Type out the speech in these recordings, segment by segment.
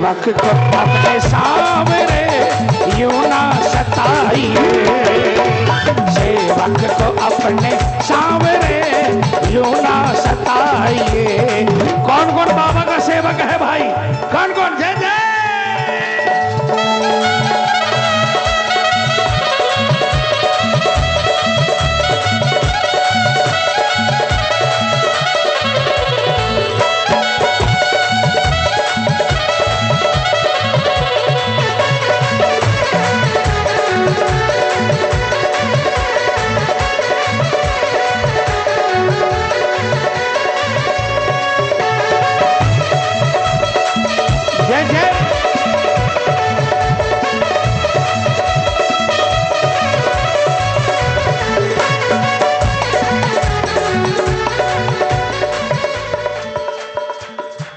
सेवक को अपने सावरे यूं ना सताइए, सेवक को अपने सावरे यूं ना सताइए। कौन कौन बाबा का सेवक है भाई? कौन कौन? जय जय।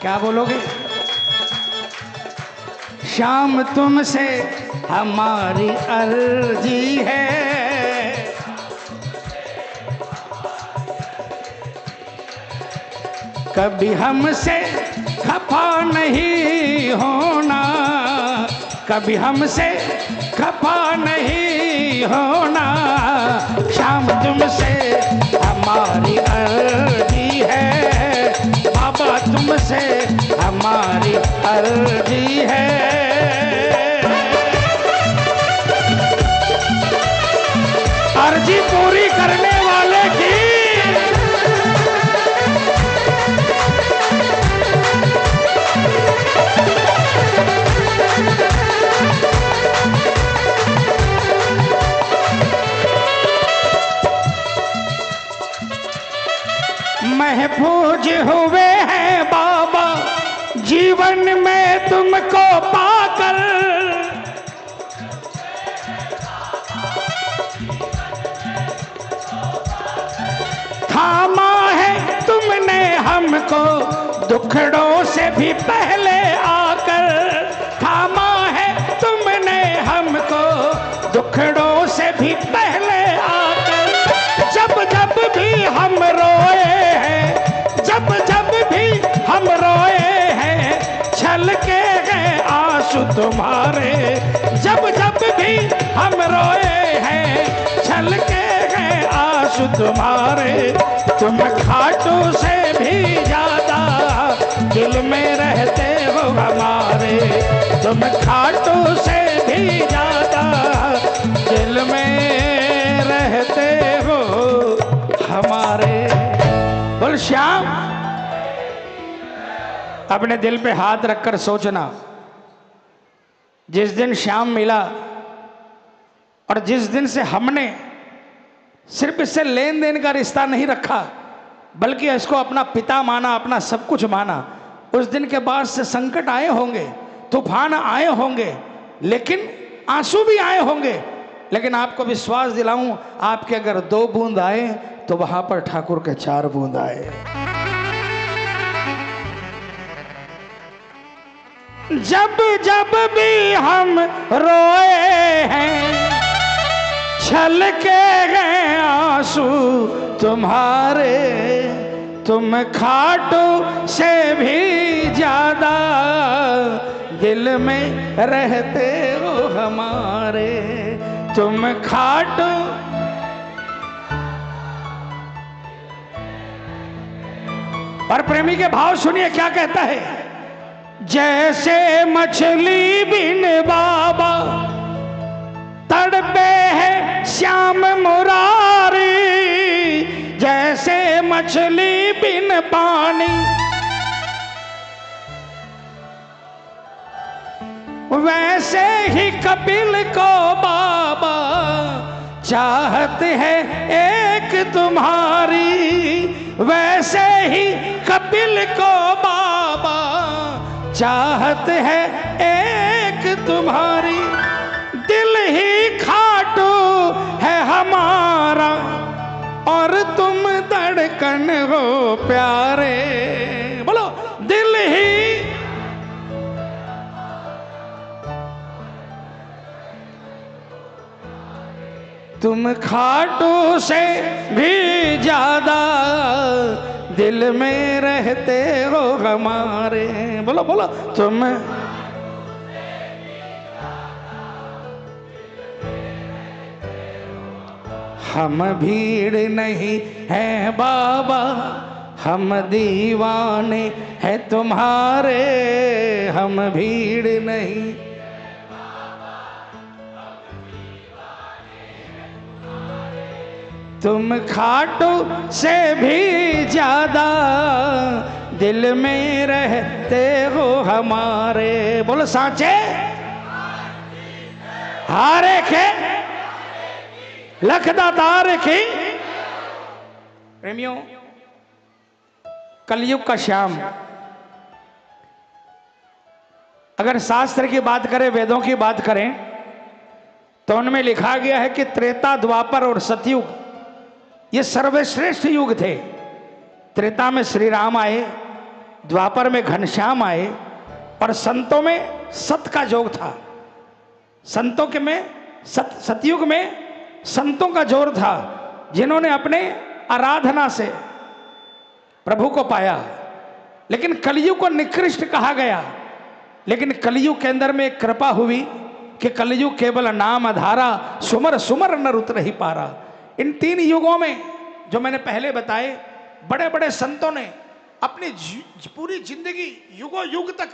क्या बोलोगे? श्याम तुमसे हमारी अर्जी है, कभी हमसे खफा नहीं होना, कभी हमसे खफा नहीं होना। श्याम तुमसे हमारी अर्जी है, बाबा तुमसे हमारी अर्जी है। अर्जी पूरी करने वाले की महफूज हुए हैं बाबा जीवन में तुमको पाकर, थामा है तुमने हमको दुखड़ों से भी पहले आकर, थामा है तुमने हमको दुखड़ों से भी पहले आकर। जब जब भी हम रोए हैं, जब जब भी हम रोए हैं, छलके गए आंसू तुम्हारे। जब जब भी हम रोए हैं, छलके गए आंसू तुम्हारे। तुम खाटू से भी ज्यादा दिल में रहते हो हमारे, तुम खाटू से भी ज्यादा दिल में रहते हो हमारे। बोल श्याम। अपने दिल पे हाथ रखकर सोचना, जिस दिन श्याम मिला और जिस दिन से हमने सिर्फ इससे लेन देन का रिश्ता नहीं रखा, बल्कि इसको अपना पिता माना, अपना सब कुछ माना, उस दिन के बाद से संकट आए होंगे, तूफान आए होंगे, लेकिन आंसू भी आए होंगे, लेकिन आपको विश्वास दिलाऊं, आपके अगर 2 बूंद आए तो वहां पर ठाकुर के 4 बूंद आए। जब जब भी हम रोए हैं, छलके गए आंसू तुम्हारे। तुम खाटू से भी ज्यादा दिल में रहते हो हमारे, तुम खाटू। और प्रेमी के भाव सुनिए क्या कहता है। जैसे मछली बिन बाबा तड़पे है श्याम मुरारी, जैसे मछली बिन पानी वैसे ही कपिल को बाबा चाहत है एक तुम्हारी, वैसे ही कपिल को बाबा चाहत है एक तुम्हारी। दिल ही खाटू है हमारा और तुम धड़कन हो प्यारे। बोलो दिल ही। तुम खाटू से भी ज्यादा दिल में रहते हो हमारे। बोलो बोलो तुम। हम भीड़ नहीं है बाबा, हम दीवाने हैं तुम्हारे, हम भीड़ नहीं। तुम खाटू से भी ज्यादा दिल में रहते हो हमारे। बोलो साचे हारे के लखदातार की। प्रेमियों, कलयुग का श्याम, अगर शास्त्र की बात करें, वेदों की बात करें, तो उनमें लिखा गया है कि त्रेता, द्वापर और सतयुग ये सर्वश्रेष्ठ युग थे। त्रेता में श्री राम आए, द्वापर में घनश्याम आए, और संतों में सत का जोग था। संतों के में सतयुग में संतों का जोर था, जिन्होंने अपने आराधना से प्रभु को पाया। लेकिन कलयुग को निकृष्ट कहा गया। लेकिन कलयुग के अंदर में एक कृपा हुई कि कलयुग केवल नाम आधारा, सुमर सुमर नर उतर ही पारा। इन 3 युगों में जो मैंने पहले बताए, बड़े बड़े संतों ने अपनी पूरी जिंदगी युगों युग तक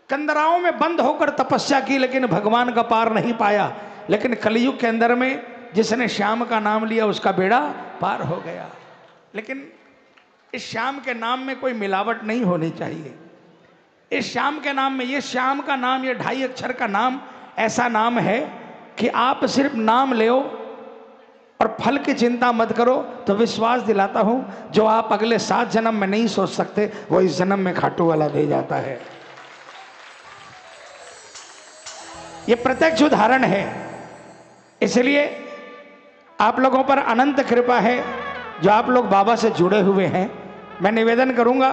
कंदराओं में बंद होकर तपस्या की, लेकिन भगवान का पार नहीं पाया। लेकिन कलयुग के अंदर में जिसने श्याम का नाम लिया उसका बेड़ा पार हो गया। लेकिन इस श्याम के नाम में कोई मिलावट नहीं होनी चाहिए। इस श्याम के नाम में, ये श्याम का नाम, ये 2.5 अक्षर का नाम ऐसा नाम है कि आप सिर्फ नाम ले और फल की चिंता मत करो। तो विश्वास दिलाता हूं, जो आप अगले 7 जन्म में नहीं सोच सकते, वो इस जन्म में खाटू वाला दे जाता है। ये प्रत्यक्ष उदाहरण है। इसलिए आप लोगों पर अनंत कृपा है जो आप लोग बाबा से जुड़े हुए हैं। मैं निवेदन करूंगा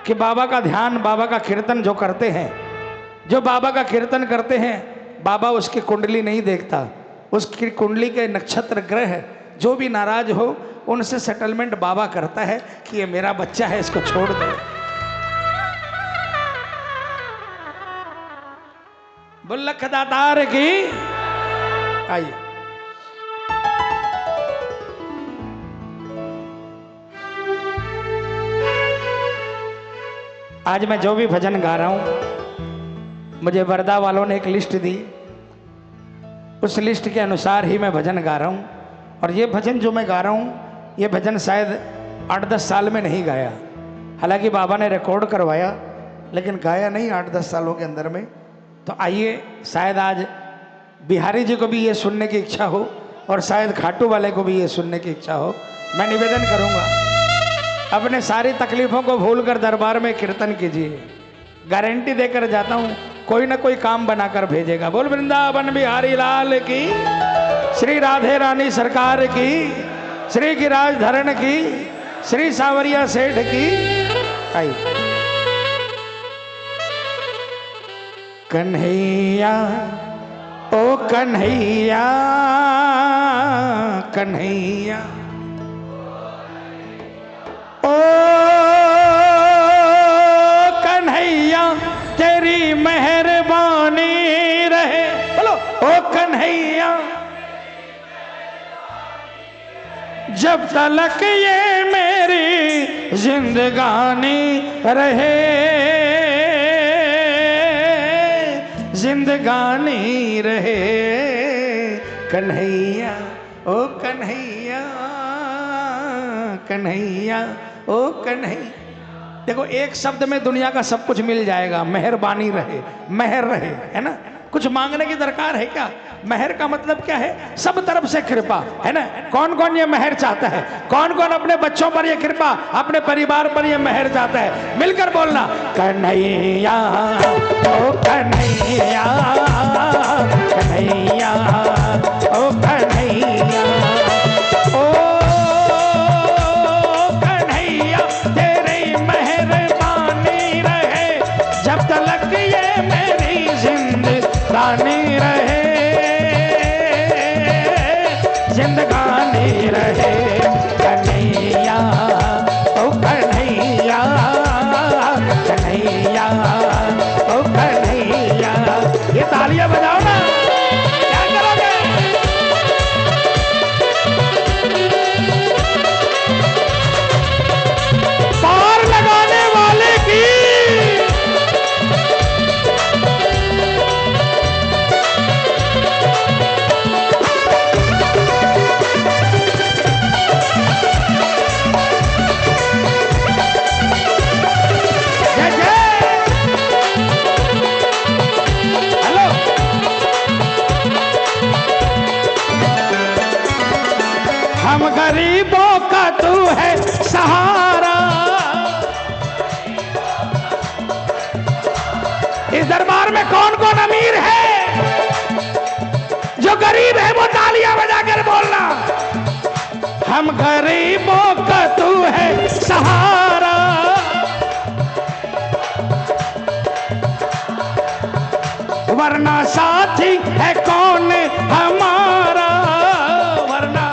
कि बाबा का ध्यान, बाबा का कीर्तन जो करते हैं, जो बाबा का कीर्तन करते हैं, बाबा उसकी कुंडली नहीं देखता। उसकी कुंडली के नक्षत्र ग्रह जो भी नाराज हो, उनसे सेटलमेंट बाबा करता है कि ये मेरा बच्चा है, इसको छोड़ दो। बुल्लख दातार की। आइए, आज मैं जो भी भजन गा रहा हूं, मुझे वर्धा वालों ने एक लिस्ट दी, उस लिस्ट के अनुसार ही मैं भजन गा रहा हूँ। और ये भजन जो मैं गा रहा हूँ, ये भजन शायद 8-10 साल में नहीं गाया। हालांकि बाबा ने रिकॉर्ड करवाया, लेकिन गाया नहीं 8-10 सालों के अंदर में। तो आइए, शायद आज बिहारी जी को भी ये सुनने की इच्छा हो, और शायद खाटू वाले को भी ये सुनने की इच्छा हो। मैं निवेदन करूँगा, अपने सारी तकलीफ़ों को भूल कर दरबार में कीर्तन कीजिए। गारंटी देकर जाता हूँ, कोई ना कोई काम बनाकर भेजेगा। बोल वृंदावन बिहारी लाल की, श्री राधे रानी सरकार की, श्री गिरिराज धरण की, श्री सावरिया सेठ की। आई कन्हैया, ओ कन्हैया, कन्हैया, ओ कन्हैया तेरी मेहरबानी रहे। बोलो, ओ कन्हैया, जब तलक ये मेरी जिंदगानी रहे, जिंदगानी रहे। कन्हैया, ओ कन्हैया, कन्हैया, ओ कन्हैया। देखो, एक शब्द में दुनिया का सब कुछ मिल जाएगा। मेहरबानी रहे, मेहर रहे, है ना। कुछ मांगने की दरकार है क्या? मेहर का मतलब क्या है? सब तरफ से कृपा, है ना। कौन कौन ये मेहर चाहता है? कौन कौन अपने बच्चों पर ये कृपा, अपने परिवार पर ये मेहर चाहता है? मिलकर बोलना, कन्हैया, ओ कन्हैया, कन्हैया, ओ कन्हैया, ओ कन्हैया तेरी मेहरबानी रहे, जब तलक ये मेरी जिंदगानी रहे, जिंदगानी रहे। कन्हैया, ओ कन्हैया, कन्हैया, ओ कन्हैया। ये तालियां बजाओ ना, क्या करो? हम गरीबों का तू है सहारा, वरना साथी है कौन हमारा, वरना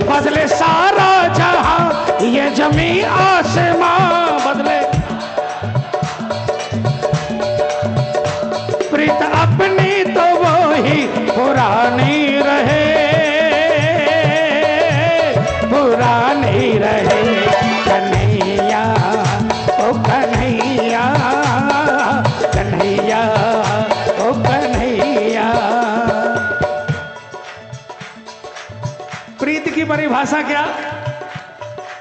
बदले सारा जहां ये जमी आसमां बदले, प्रीत अपनी तो वो ही पुरानी रहे, पुरानी रहे। कन्हैया ओ कन्हैया, कन्हैया ओ कन्हैया। प्रीत की परिभाषा क्या?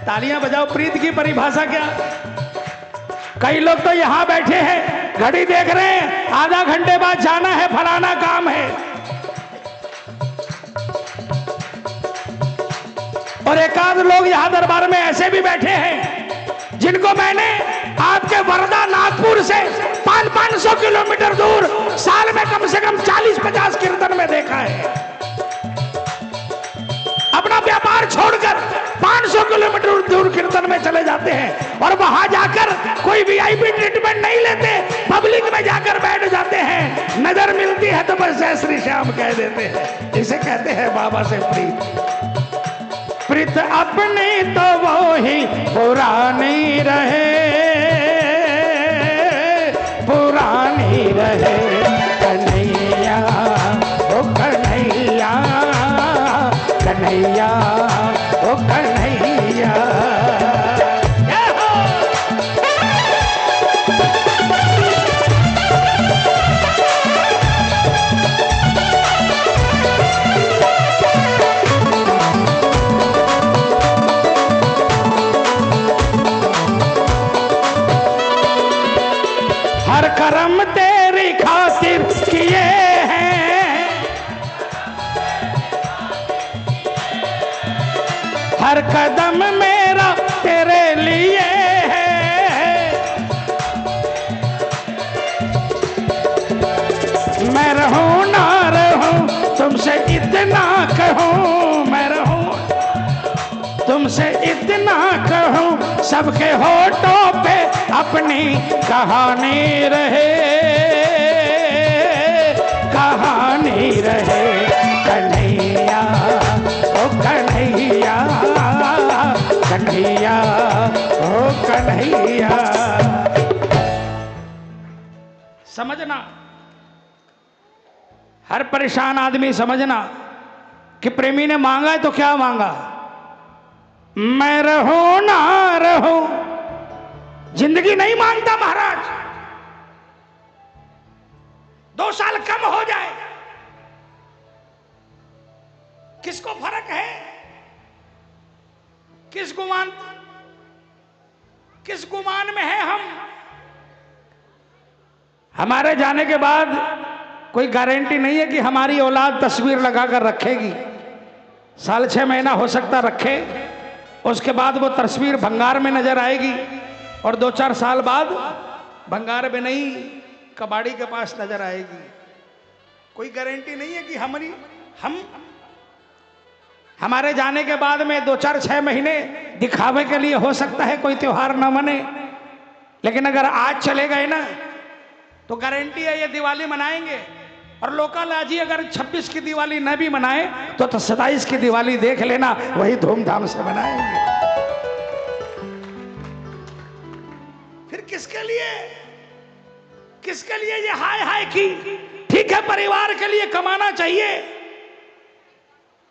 तालियां बजाओ। प्रीत की परिभाषा क्या? कई लोग तो यहां बैठे हैं, घड़ी देख रहे हैं, आधा घंटे बाद जाना है, फलाना काम है, और एक आध लोग यहां दरबार में ऐसे भी बैठे हैं जिनको मैंने आपके वर्धा नागपुर से 500 किलोमीटर दूर साल में कम से कम 40-50 कीर्तन में देखा है। अपना व्यापार छोड़कर 500 किलोमीटर दूर कीर्तन में चले जाते हैं और वहां जाकर कोई वीआईपी ट्रीटमेंट नहीं लेते, पब्लिक में जाकर बैठ जाते हैं। नजर मिलती है तो बस जय श्री श्याम कह देते हैं। इसे कहते हैं बाबा से प्रीत। प्रीत अपनी तो वो ही पुरानी रहे, पुरानी रहे। कन्हैया ओ कन्हैया, कन्हैया ओ कन्हैया। हर कर्म तेरी खातिर किए हैं, हर कदम मेरा तेरे लिए है। मैं रहूं ना रहूं तुमसे इतना कहूं, मैं रहूं तुमसे इतना कहूं, सबके होठों पे अपनी कहानी रहे, कहानी रहे। कन्हैया ओ कन्हैया, कन्हैया ओ कन्हैया। समझना, हर परेशान आदमी समझना कि प्रेमी ने मांगा है तो क्या मांगा? मैं रहूं ना रहूं, जिंदगी नहीं मांगता महाराज। 2 साल कम हो जाए, किसको फर्क है? किस गुमान में है हम? हमारे जाने के बाद कोई गारंटी नहीं है कि हमारी औलाद तस्वीर लगाकर रखेगी। साल 6 महीना हो सकता रखे, उसके बाद वो तस्वीर भंगार में नजर आएगी और 2-4 साल बाद भंगार में नहीं, कबाड़ी के पास नजर आएगी। कोई गारंटी नहीं है कि हमारे जाने के बाद में 2-4-6 महीने दिखावे के लिए हो सकता है कोई त्योहार ना मने, लेकिन अगर आज चले गए ना तो गारंटी है ये दिवाली मनाएंगे। और लोकल आजी अगर 26 की दिवाली न भी मनाए तो 27 की दिवाली देख लेना, वही धूमधाम से मनाएंगे। फिर किसके लिए ये हाय हाय की? ठीक है, परिवार के लिए कमाना चाहिए,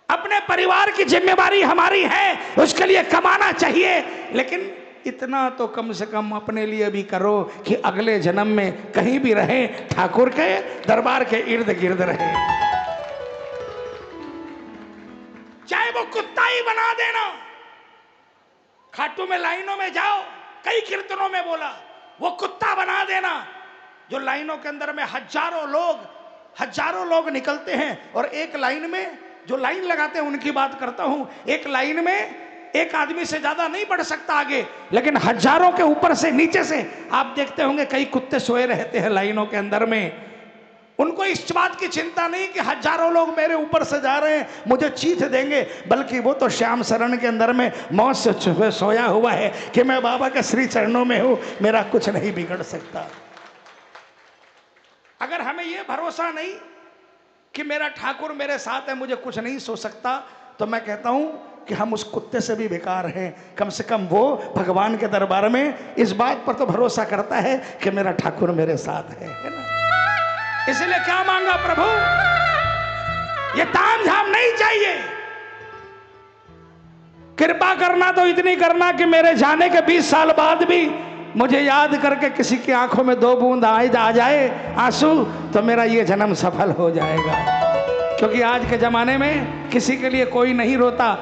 अपने परिवार की जिम्मेवारी हमारी है, उसके लिए कमाना चाहिए, लेकिन इतना तो कम से कम अपने लिए भी करो कि अगले जन्म में कहीं भी रहे, ठाकुर के दरबार के इर्द गिर्द रहे। चाहे वो कुत्ता ही बना देना। खाटू में लाइनों में जाओ, कई कीर्तनों में बोला, वो कुत्ता बना देना। जो लाइनों के अंदर में हजारों लोग निकलते हैं और एक लाइन में जो लाइन लगाते हैं उनकी बात करता हूं। एक लाइन में एक आदमी से ज्यादा नहीं बढ़ सकता आगे, लेकिन हजारों के ऊपर से नीचे से आप देखते होंगे कई कुत्ते सोए रहते हैं लाइनों के अंदर में। उनको इस बात की चिंता नहीं कि हजारों लोग मेरे ऊपर से जा रहे हैं, मुझे चीथ देंगे, बल्कि वो तो श्याम शरण के अंदर में मौत से छुपे सोया हुआ है कि मैं बाबा के श्री चरणों में हूं, मेरा कुछ नहीं बिगड़ सकता। अगर हमें ये भरोसा नहीं कि मेरा ठाकुर मेरे साथ है, मुझे कुछ नहीं सो सकता, तो मैं कहता हूं कि हम उस कुत्ते से भी बेकार हैं। कम से कम वो भगवान के दरबार में इस बात पर तो भरोसा करता है कि मेरा ठाकुर मेरे साथ है ना। इसलिए क्या मांगा प्रभु, ये ताम झाम नहीं चाहिए, कृपा करना तो इतनी करना कि मेरे जाने के 20 साल बाद भी मुझे याद करके किसी की आंखों में 2 बूंद आ जाए आंसू, तो मेरा ये जन्म सफल हो जाएगा। क्योंकि आज के जमाने में किसी के लिए कोई नहीं रोता।